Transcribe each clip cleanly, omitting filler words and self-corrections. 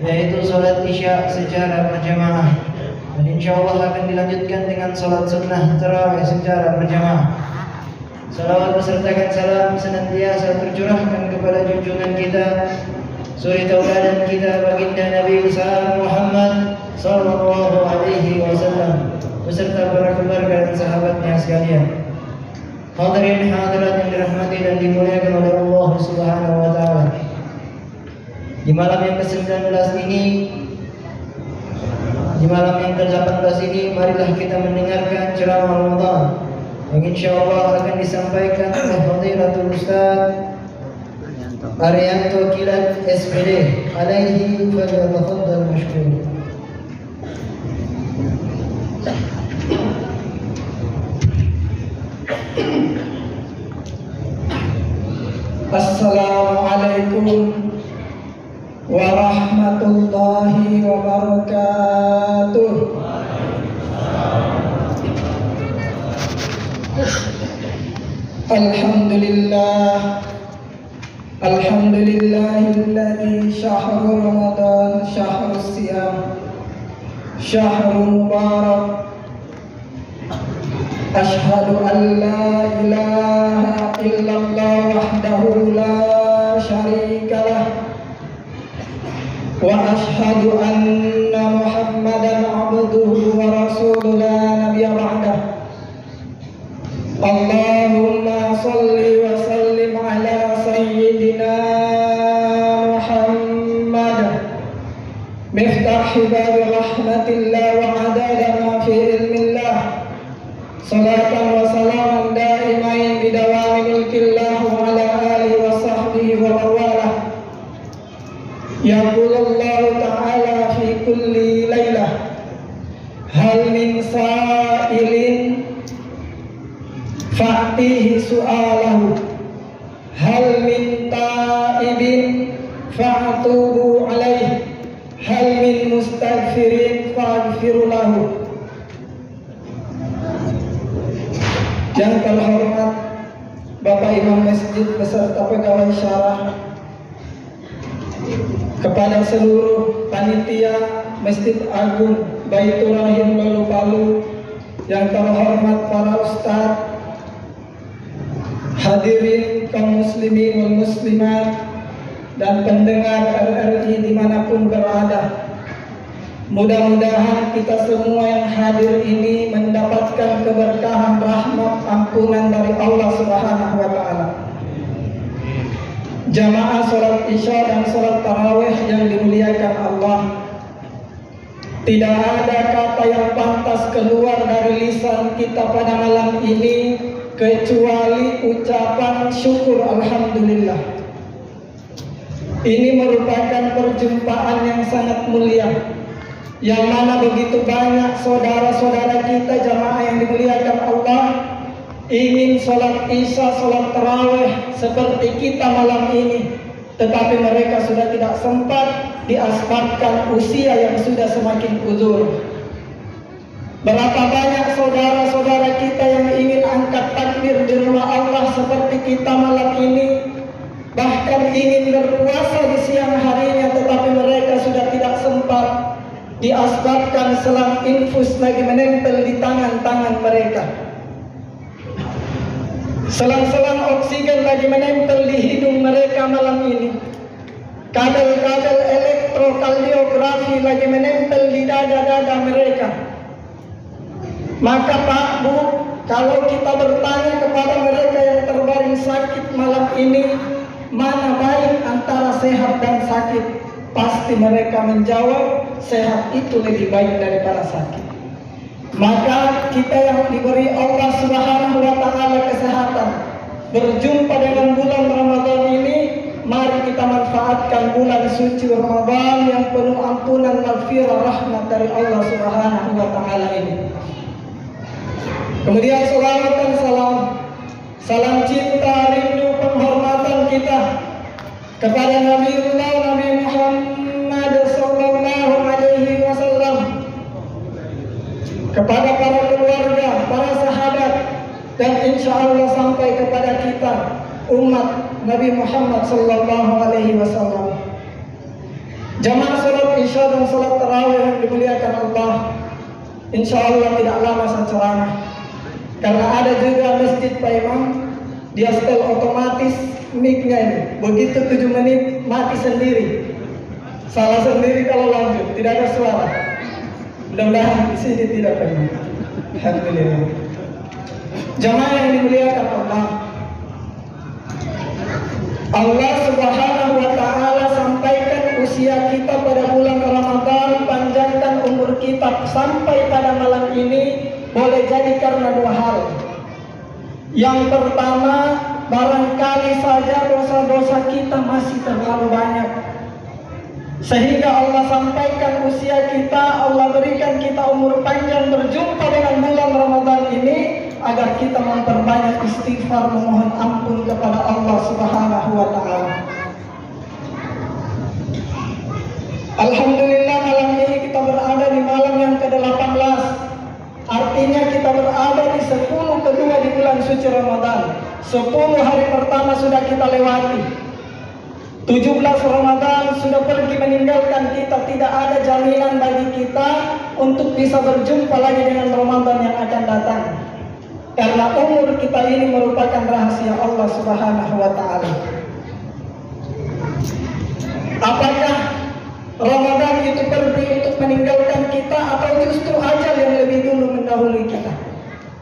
yaitu sholat isya secara berjamaah, dan insya Allah akan dilanjutkan dengan sholat sunnah tarawih secara berjamaah. Salawat besertakan salam senantiasa tercurahkan kepada junjungan kita, suri tauladan kita, baginda Nabi besar Muhammad sallallahu alaihi wasallam beserta para keluarga dan sahabatnya sekalian. Hadirin hadirat yang dirahmati dan dimuliakan oleh Allah Subhanahu wa taala. Di malam yang ke-19 ini, di malam yang ke-18 ini, marilah kita mendengarkan ceramah Ramadan yang insyaallah akan disampaikan oleh Fadilatul Ustaz Arianto Kilat SPD. Alaihi falyatafaddal mashkur. Assalamualaikum warahmatullahi wabarakatuh. Alhamdulillah, alhamdulillahilladzi syahru Ramadan syahrus siyam syahrul mubarak. Ashhadu an la ilaha illallah wahdahu la syarikalah wa ashhadu anna Muhammadan abduhu wa rasuluhu la nabiyya ba'dah. Allahumma salli wa sallim ala sayyidina Muhammad miftahi babi rahmatillah wa adada ma fi ilmillah. Salatan wa salaman daimain bidawami mulkillah wa ala alihi wa sahbihi wa mawalah. Yaqulullahu ta'ala fi kulli laylah, hal min sa'ilin fa'tihi su'alahu, hal min ta'ibin fa'tubu alaih, hal min mustaghfirin fa'ghfiru lahu. Yang terhormat Bapak Imam Masjid beserta pegawai syarah, kepada seluruh panitia Masjid Agung Baitur Rahim Lolu Palu, yang terhormat para ustadz, hadirin kaum muslimin wal muslimat, dan pendengar RRI dimanapun berada. Mudah-mudahan kita semua yang hadir ini mendapatkan keberkahan, rahmat, ampunan dari Allah Subhanahu wa taala. Jamaah salat isya dan salat tarawih yang dimuliakan Allah, tidak ada kata yang pantas keluar dari lisan kita pada malam ini kecuali ucapan syukur alhamdulillah. Ini merupakan perjumpaan yang sangat mulia, yang mana begitu banyak saudara-saudara kita jamaah yang dimuliakan Allah ingin sholat isya, sholat tarawih seperti kita malam ini, tetapi mereka sudah tidak sempat diasbabkan usia yang sudah semakin uzur. Berapa banyak saudara-saudara kita yang ingin angkat takbir di rumah Allah seperti kita malam ini, bahkan ingin berpuasa di siang harinya, tetapi mereka sudah tidak sempat diasbabkan selang infus lagi menempel di tangan-tangan mereka, selang-selang oksigen lagi menempel di hidung mereka malam ini, kabel-kabel elektrokardiografi lagi menempel di dada-dada mereka. Maka Pak Bu, kalau kita bertanya kepada mereka yang terbaring sakit malam ini, mana baik antara sehat dan sakit, pasti mereka menjawab sehat itu lebih baik daripada sakit. Maka kita yang diberi Allah Subhanahu wa taala kesehatan, berjumpa dengan bulan Ramadan ini, mari kita manfaatkan bulan suci Ramadan yang penuh ampunan, maghfirah, rahmat dari Allah Subhanahu wa taala ini. Kemudian salawat dan salam cinta, rindu, penghormatan kita kepada Nabiullah Nabi Muhammad sallallahu alaihi wasallam, kepada para keluarga, para sahabat, dan insya Allah sampai kepada kita umat Nabi Muhammad sallallahu alaihi wasallam. Jamaah salat Isya dan salat tarawih yang dimuliakan Allah, insya Allah tidak lama saya ceramah. Karena ada juga masjid Pak Imam, dia setel otomatis mic-nya ini. Begitu 7 menit mati sendiri. Salah sendiri kalau lanjut, tidak ada suara. Mudah-mudahan di sini tidak Pak Imam. Alhamdulillah. Jamaah yang dimuliakan Allah, Allah Subhanahu wa Ta'ala sampaikan usia kita pada bulan Ramadan, panjangkan umur kita sampai pada malam ini, boleh jadi karena 2 hal. Yang pertama, barangkali saja dosa-dosa kita masih terlalu banyak, sehingga Allah sampaikan usia kita, Allah berikan kita umur panjang berjumpa dengan bulan Ramadan ini, agar kita memperbanyak istighfar, memohon ampun kepada Allah Subhanahu wa Ta'ala. Alhamdulillah, malam ini kita berada di malam yang ke-18. Artinya kita berada di 10 kedua di bulan suci Ramadan. 10 hari pertama sudah kita lewati. 17 Ramadan sudah pergi meninggalkan kita. Tidak ada jaminan bagi kita untuk bisa berjumpa lagi dengan Ramadan yang akan datang. Karena umur kita ini merupakan rahasia Allah Subhanahu wa Ta'ala. Apakah Ramadan itu pergi untuk meninggalkan kita, atau justru ajal yang lebih dulu mendahului kita?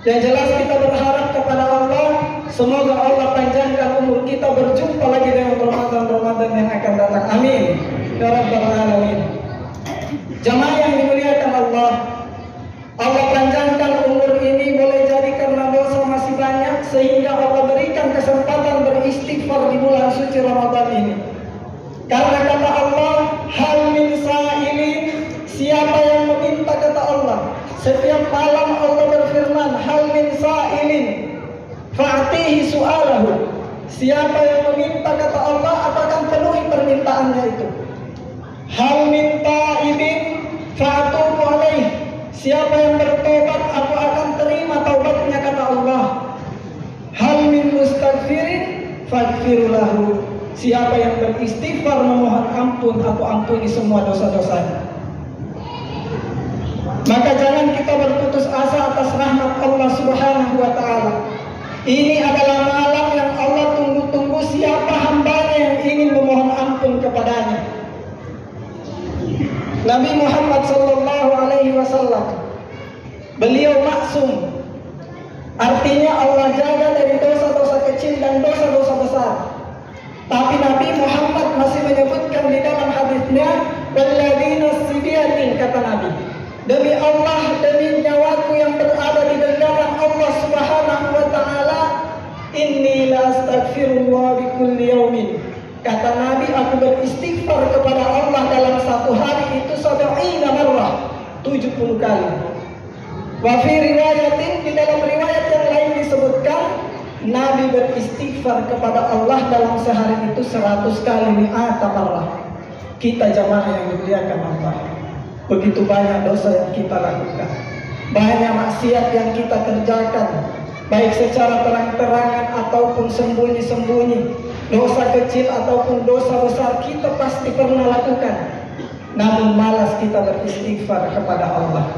Yang jelas kita berharap kepada Allah, semoga Allah panjangkan umur kita berjumpa lagi dengan Ramadan yang akan datang. Amin ya rabbal alamin. Jamaah yang dimuliakan Allah, Allah panjangkan umur ini boleh jadi karena dosa masih banyak, sehingga Allah berikan kesempatan beristighfar di bulan suci Ramadan ini. Karena kata Allah, hal min sa'ilin, siapa yang meminta, kata Allah. Setiap malam Allah berfirman, hal min sa'ilin fa'atihi su'alahu. Siapa yang meminta, kata Allah, aku akan penuhi permintaannya itu. Hal min ta'ibin fa'atubu alaih. Siapa yang bertobat, aku akan terima taubatnya, kata Allah. Hal min mustaghfirin faghfirulahu. Siapa yang beristighfar, memohon ampun, aku ampuni semua dosa-dosanya. Maka jangan kita berputus asa atas rahmat Allah Subhanahu wa Ta'ala. Ini adalah malam yang Allah tunggu-tunggu, siapa hambanya yang ingin memohon ampun kepadanya. Nabi Muhammad sallallahu alaihi wasallam, beliau maksum. Artinya Allah jaga dari dosa-dosa kecil dan dosa-dosa besar. Tapi Nabi Muhammad masih menyebutkan di dalam hadisnya, walladzina sibiyatin, kata Nabi, demi Allah, demi nyawaku yang berada di genggaman Allah Subhanahu wa Ta'ala, inni la astaghfirullah bi kulli yaumin. Kata Nabi, aku beristighfar kepada Allah dalam satu hari itu 70 marrah, 70 kali. Wa fi riwayatin, di dalam riwayat yang lain disebutkan, Nabi beristighfar kepada Allah dalam sehari itu 100 kali, mi'ata marrah. Kita jamaah yang dimuliakan Allah, begitu banyak dosa yang kita lakukan, banyak maksiat yang kita kerjakan, baik secara terang-terangan ataupun sembunyi-sembunyi. Dosa kecil ataupun dosa besar kita pasti pernah lakukan, namun malas kita beristighfar kepada Allah.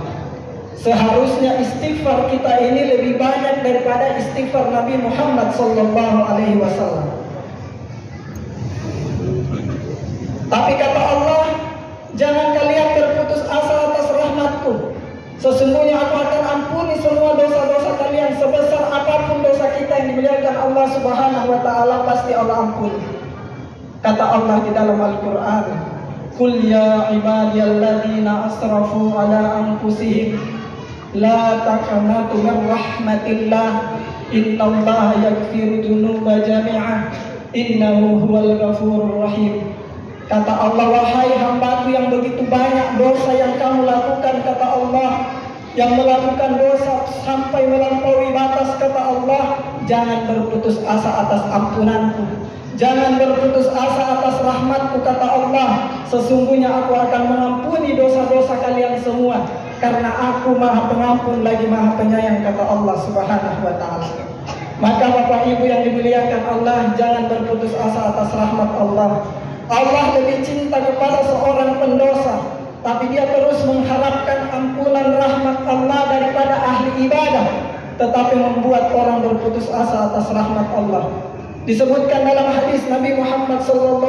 Seharusnya istighfar kita ini lebih banyak daripada istighfar Nabi Muhammad sallallahu alaihi wasallam. Tapi kata Allah, jangan kalian berputus asa atas rahmatku. Sesungguhnya aku akan ampuni semua dosa-dosa kalian, sebesar apapun dosa kita yang dimuliakan Allah Subhanahu wa Ta'ala, pasti Allah ampuni. Kata Allah di dalam Al-Quran, Qul ya ibadiyalladzina asrafu ala anfusihim la taqnatu min rahmatillah, innallaha yaghfiru dzunuba jami'ah, innahu huwal ghafurur rahim. Kata Allah, wahai hambaku yang begitu banyak dosa yang kamu lakukan, kata Allah, yang melakukan dosa sampai melampaui batas, kata Allah, jangan berputus asa atas ampunanku, jangan berputus asa atas rahmatku, kata Allah. Sesungguhnya aku akan mengampuni dosa-dosa kalian semua, karena aku maha pengampun lagi maha penyayang, kata Allah Subhanahu wa Ta'ala. Maka Bapak Ibu yang dimuliakan Allah, jangan berputus asa atas rahmat Allah. Allah lebih cinta kepada seorang pendosa terus mengharapkan ampunan rahmat Allah daripada ahli ibadah, tetapi membuat orang berputus asa atas rahmat Allah. Disebutkan dalam hadis Nabi Muhammad SAW,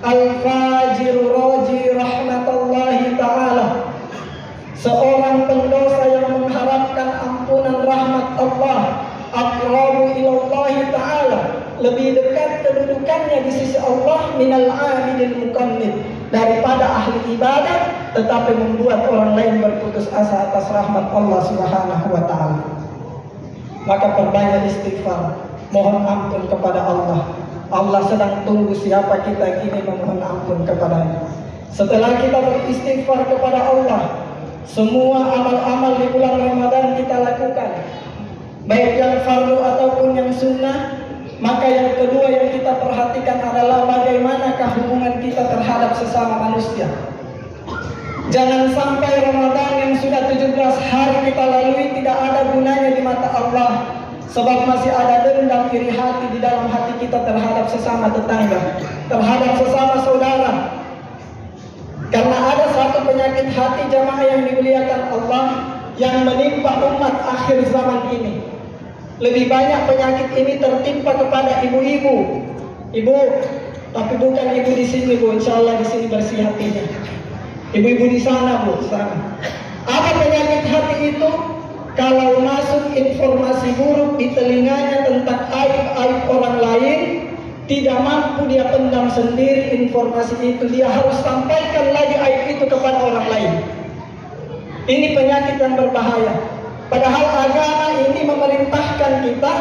al-fajiru raji rahmatallahi ta'ala, seorang pendosa yang mengharapkan ampunan rahmat Allah, aqrabu ilallahi ta'ala, lebih dekat kedudukannya di sisi Allah minal abidil muqannid, daripada ahli ibadah tetapi membuat orang lain berputus asa atas rahmat Allah Subhanahu wa taala. Maka perbanyak istighfar, mohon ampun kepada Allah. Allah sedang tunggu siapa kita yang ingin memohon ampun kepadanya. Setelah kita beristighfar kepada Allah, semua amal-amal di bulan Ramadan kita lakukan, baik yang fardu ataupun yang sunnah. Maka yang kedua yang kita perhatikan adalah bagaimanakah hubungan kita terhadap sesama manusia. Jangan sampai Ramadan yang sudah 17 hari kita lalui tidak ada gunanya di mata Allah, sebab masih ada dendam iri hati di dalam hati kita terhadap sesama tetangga, terhadap sesama saudara. Karena ada satu penyakit hati jamaah yang dimuliakan Allah yang menimpa umat akhir zaman ini. Lebih banyak penyakit ini tertimpa kepada ibu-ibu. Ibu, tapi bukan ibu di sini, Bu. Insya Allah di sini bersih hatinya. Ibu-ibu di sana, Bu, sana. Apa penyakit hati itu? Kalau masuk informasi buruk di telinganya tentang aib-aib orang lain, tidak mampu dia pendam sendiri informasi itu, dia harus sampaikan lagi aib itu kepada orang lain. Ini penyakit yang berbahaya. Padahal agama ini memerintahkan kita,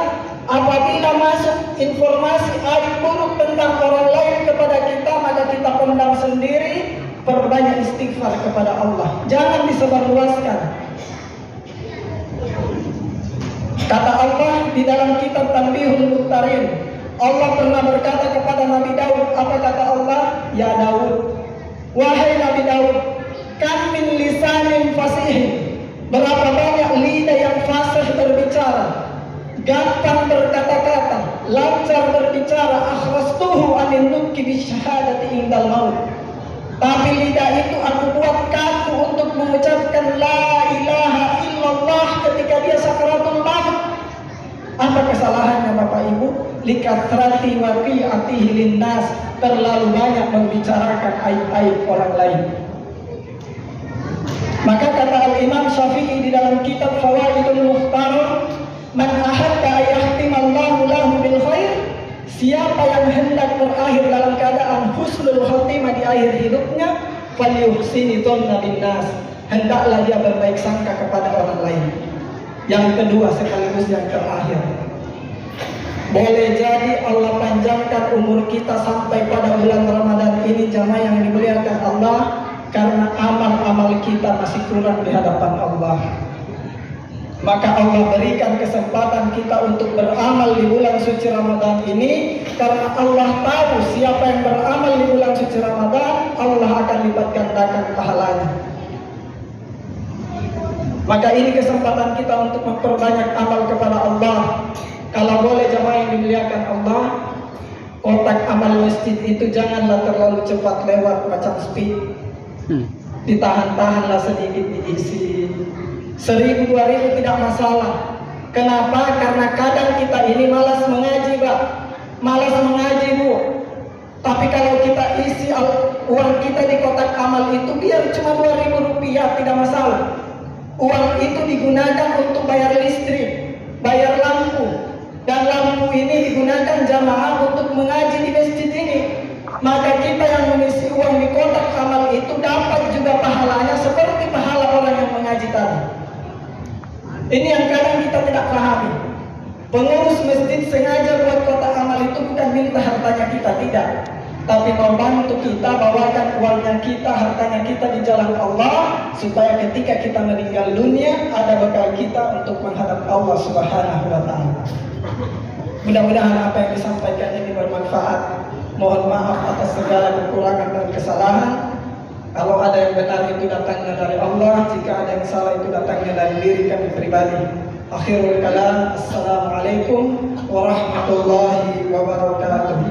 apabila masuk informasi aib buruk tentang orang lain kepada kita, maka kita pendam sendiri, perbanyak istighfar kepada Allah. Jangan disebarluaskan. Kata Allah di dalam kitab Tanbihul Muqtarin, Allah pernah berkata kepada Nabi Daud, apa kata Allah? Ya Daud, wahai Nabi Daud, kam min lisanin fasihin, berapa banyak lidah yang fasih berbicara, gampang berkata-kata, lancar berbicara, akhrastuhu anin nutqi bisyahadati indal maut. Tapi lidah itu aku buat kaku untuk mengucapkan la ilaha illallah ketika dia sakaratul maut. Apa kesalahannya Bapak Ibu? Likatrati waqi'atihi linnas, terlalu banyak membicarakan aib-aib orang lain. Maka kata Al-Imam Syafi'i di dalam kitab Fawaidul Mukhtar, man ahabba yahtimallahu lahu bil khair, siapa yang hendak berakhir dalam keadaan husnul khatimah di akhir hidupnya, falyuhsini dhanna bin nas, hendaklah dia berbaik sangka kepada orang lain. Yang kedua sekaligus yang terakhir, boleh jadi Allah panjangkan umur kita sampai pada bulan Ramadan ini jamaah yang dimuliakan Allah, karena amal-amal kita masih kurang di hadapan Allah. Maka Allah berikan kesempatan kita untuk beramal di bulan suci Ramadan ini, karena Allah tahu siapa yang beramal di bulan suci Ramadan, Allah akan lipat gandakan pahalanya. Maka ini kesempatan kita untuk memperbanyak amal kepada Allah. Kalau boleh jamaah yang dimuliakan Allah, kotak amal masjid itu janganlah terlalu cepat lewat macam speed. Ditahan-tahanlah sedikit diisi. 1000, 2000 tidak masalah. Kenapa? Karena kadang kita ini malas mengaji, Pak. Malas mengaji, Bu. Tapi kalau kita isi uang kita di kotak amal itu, biar cuma 2000 rupiah, tidak masalah. Uang itu digunakan untuk bayar listrik, bayar lampu, dan lampu ini digunakan jamaah untuk mengaji di masjid ini. Maka kita yang mengisi uang di kotak amal itu dapat juga pahalanya seperti pahala orang yang mengaji tadi. Ini yang kadang kita tidak pahami. Pengurus masjid sengaja buat kotak amal itu bukan minta hartanya kita, tidak, tapi membantu kita bawakan uangnya kita, hartanya kita di jalan Allah, supaya ketika kita meninggal dunia ada bekal kita untuk menghadap Allah Subhanahu wa taala. Mudah-mudahan apa yang disampaikan ini bermanfaat. Mohon maaf atas segala kekurangan dan kesalahan. Kalau ada yang benar itu datangnya dari Allah, jika ada yang salah itu datangnya dari diri kami pribadi. Akhirul kalam, assalamualaikum warahmatullahi wabarakatuh.